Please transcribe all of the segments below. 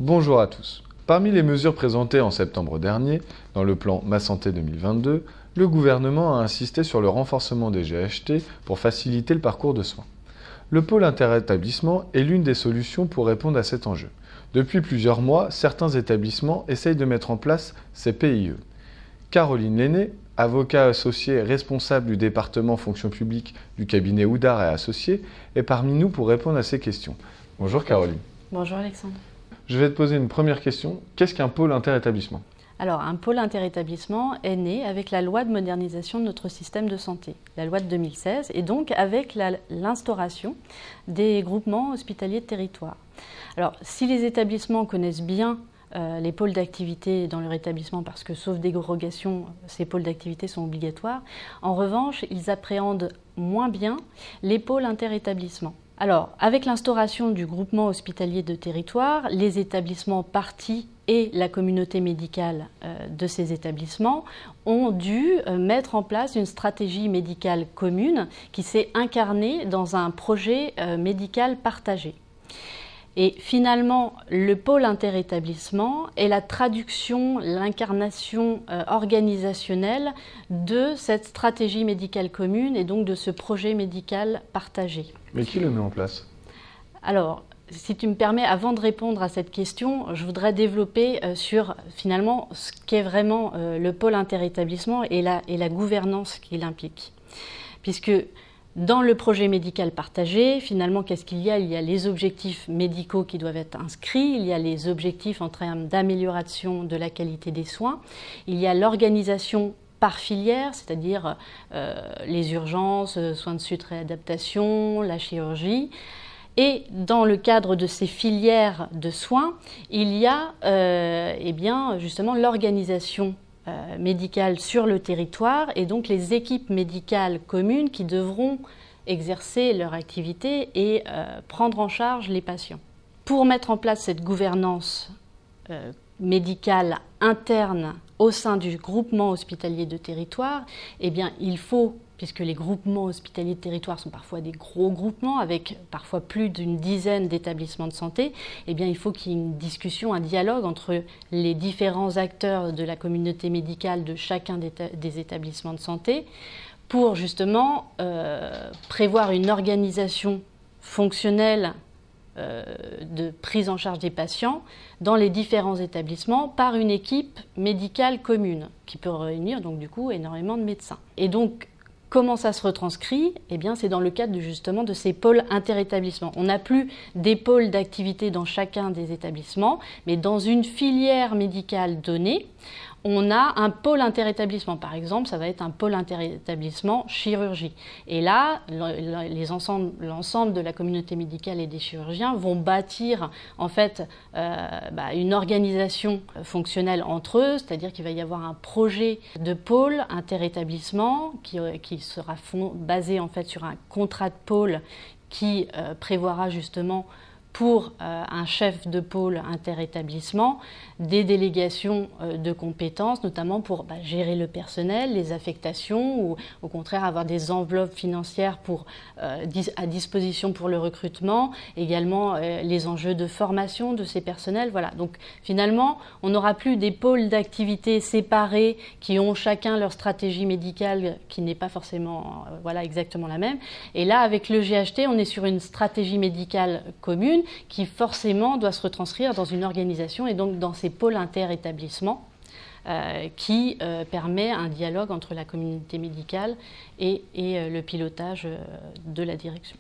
Bonjour à tous. Parmi les mesures présentées en septembre dernier, dans le plan Ma Santé 2022, le gouvernement a insisté sur le renforcement des GHT pour faciliter le parcours de soins. Le pôle interétablissement est l'une des solutions pour répondre à cet enjeu. Depuis plusieurs mois, certains établissements essayent de mettre en place ces PIE. Caroline Lenné, avocat associé responsable du département fonction publique du cabinet Oudart et Associés, est parmi nous pour répondre à ces questions. Bonjour Caroline. Bonjour Alexandre. Je vais te poser une première question. Qu'est-ce qu'un pôle interétablissement ? Alors, un pôle interétablissement est né avec la loi de modernisation de notre système de santé, la loi de 2016, et donc avec l'instauration des groupements hospitaliers de territoire. Alors, si les établissements connaissent bien les pôles d'activité dans leur établissement, parce que sauf dérogation, ces pôles d'activité sont obligatoires, en revanche, ils appréhendent moins bien les pôles interétablissements. Alors, avec l'instauration du groupement hospitalier de territoire, les établissements parties et la communauté médicale de ces établissements ont dû mettre en place une stratégie médicale commune qui s'est incarnée dans un projet médical partagé. Et finalement, le pôle interétablissement est la traduction, l'incarnation organisationnelle de cette stratégie médicale commune et donc de ce projet médical partagé. Mais qui le met en place ? Alors, si tu me permets, avant de répondre à cette question, je voudrais développer sur finalement ce qu'est vraiment le pôle interétablissement et la gouvernance qu'il implique. Puisque dans le projet médical partagé, finalement, qu'est-ce qu'il y a ? Il y a les objectifs médicaux qui doivent être inscrits, il y a les objectifs en termes d'amélioration de la qualité des soins, il y a l'organisation par filière, c'est-à-dire les urgences, soins de suite réadaptation, la chirurgie. Et dans le cadre de ces filières de soins, il y a justement l'organisation médicale sur le territoire et donc les équipes médicales communes qui devront exercer leur activité et prendre en charge les patients. Pour mettre en place cette gouvernance médicale interne au sein du groupement hospitalier de territoire, eh bien, il faut, puisque les groupements hospitaliers de territoire sont parfois des gros groupements avec parfois plus d'une dizaine d'établissements de santé, eh bien, il faut qu'il y ait une discussion, un dialogue entre les différents acteurs de la communauté médicale de chacun des établissements de santé pour justement prévoir une organisation fonctionnelle de prise en charge des patients dans les différents établissements par une équipe médicale commune qui peut réunir donc du coup énormément de médecins. Et donc comment ça se retranscrit ? Eh bien, c'est dans le cadre justement de ces pôles interétablissements. On n'a plus des pôles d'activité dans chacun des établissements, mais dans une filière médicale donnée, on a un pôle interétablissement. Par exemple, ça va être un pôle interétablissement chirurgie. Et là, l'ensemble de la communauté médicale et des chirurgiens vont bâtir en fait une organisation fonctionnelle entre eux, c'est-à-dire qu'il va y avoir un projet de pôle interétablissement qui sera basé en fait sur un contrat de pôle qui prévoira justement pour un chef de pôle interétablissement des délégations de compétences, notamment pour gérer le personnel, les affectations ou au contraire avoir des enveloppes financières à disposition pour le recrutement, également les enjeux de formation de ces personnels. Voilà. Donc finalement, on n'aura plus des pôles d'activité séparés qui ont chacun leur stratégie médicale qui n'est pas forcément exactement la même. Et là, avec le GHT, on est sur une stratégie médicale commune qui forcément doit se retranscrire dans une organisation et donc dans ces pôles interétablissements qui permet un dialogue entre la communauté médicale et le pilotage de la direction.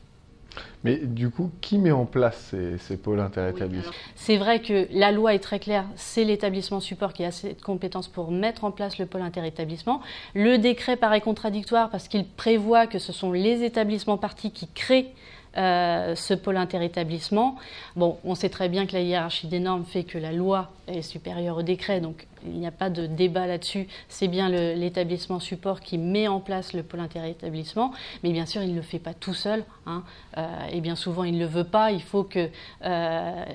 Mais du coup, qui met en place ces pôles interétablissements ? C'est vrai que la loi est très claire, c'est l'établissement support qui a cette compétence pour mettre en place le pôle interétablissement. Le décret paraît contradictoire parce qu'il prévoit que ce sont les établissements parties qui créent ce pôle interétablissement. Bon, on sait très bien que la hiérarchie des normes fait que la loi est supérieure au décret, donc il n'y a pas de débat là-dessus. C'est bien l'établissement support qui met en place le pôle interétablissement, mais bien sûr, il ne le fait pas tout seul, hein. Et bien souvent, il ne le veut pas. Il faut que,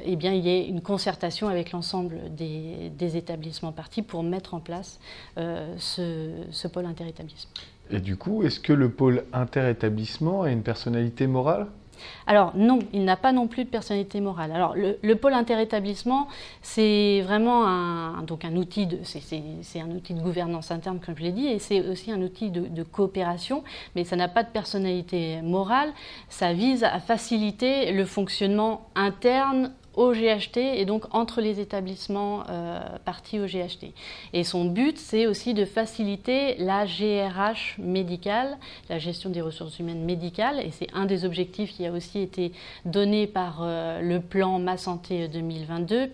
il y ait une concertation avec l'ensemble des établissements parties pour mettre en place ce pôle interétablissement. Et du coup, est-ce que le pôle interétablissement a une personnalité morale ? Alors non, il n'a pas non plus de personnalité morale. Alors le pôle interétablissement, c'est vraiment un outil c'est un outil de gouvernance interne, comme je l'ai dit, et c'est aussi un outil de coopération, mais ça n'a pas de personnalité morale. Ça vise à faciliter le fonctionnement interne au GHT et donc entre les établissements partis au GHT. Et son but, c'est aussi de faciliter la GRH médicale, la gestion des ressources humaines médicales, et c'est un des objectifs qui a aussi été donné par le plan Ma Santé 2022,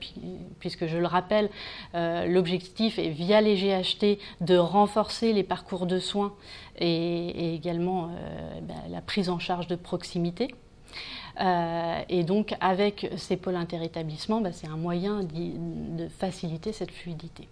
puisque je le rappelle, l'objectif est via les GHT de renforcer les parcours de soins et également la prise en charge de proximité. Et donc, avec ces pôles interétablissements, c'est un moyen de faciliter cette fluidité.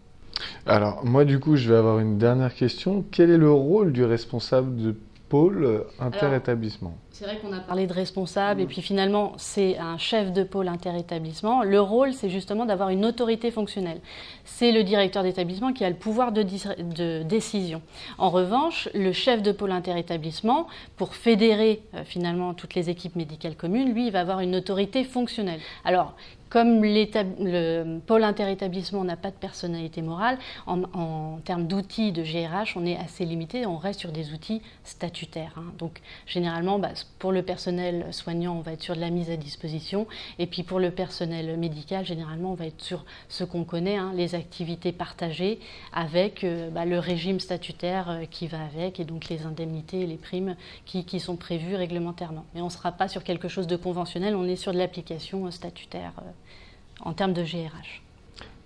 Alors, moi, du coup, je vais avoir une dernière question. Quel est le rôle du responsable de pôle interétablissement? C'est vrai qu'on a parlé de responsable, et puis finalement, c'est un chef de pôle interétablissement. Le rôle, c'est justement d'avoir une autorité fonctionnelle. C'est le directeur d'établissement qui a le pouvoir de décision. En revanche, le chef de pôle interétablissement, pour fédérer finalement toutes les équipes médicales communes, lui, il va avoir une autorité fonctionnelle. Alors, comme le pôle interétablissement n'a pas de personnalité morale, en termes d'outils de GRH, on est assez limité, on reste sur des outils statutaires. Donc généralement, pour le personnel soignant, on va être sur de la mise à disposition, et puis pour le personnel médical, généralement, on va être sur ce qu'on connaît, les activités partagées, avec le régime statutaire qui va avec, et donc les indemnités et les primes qui sont prévues réglementairement. Mais on ne sera pas sur quelque chose de conventionnel, on est sur de l'application statutaire en termes de GRH.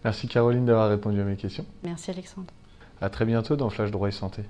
Merci Caroline d'avoir répondu à mes questions. Merci Alexandre. À très bientôt dans Flash Droit et Santé.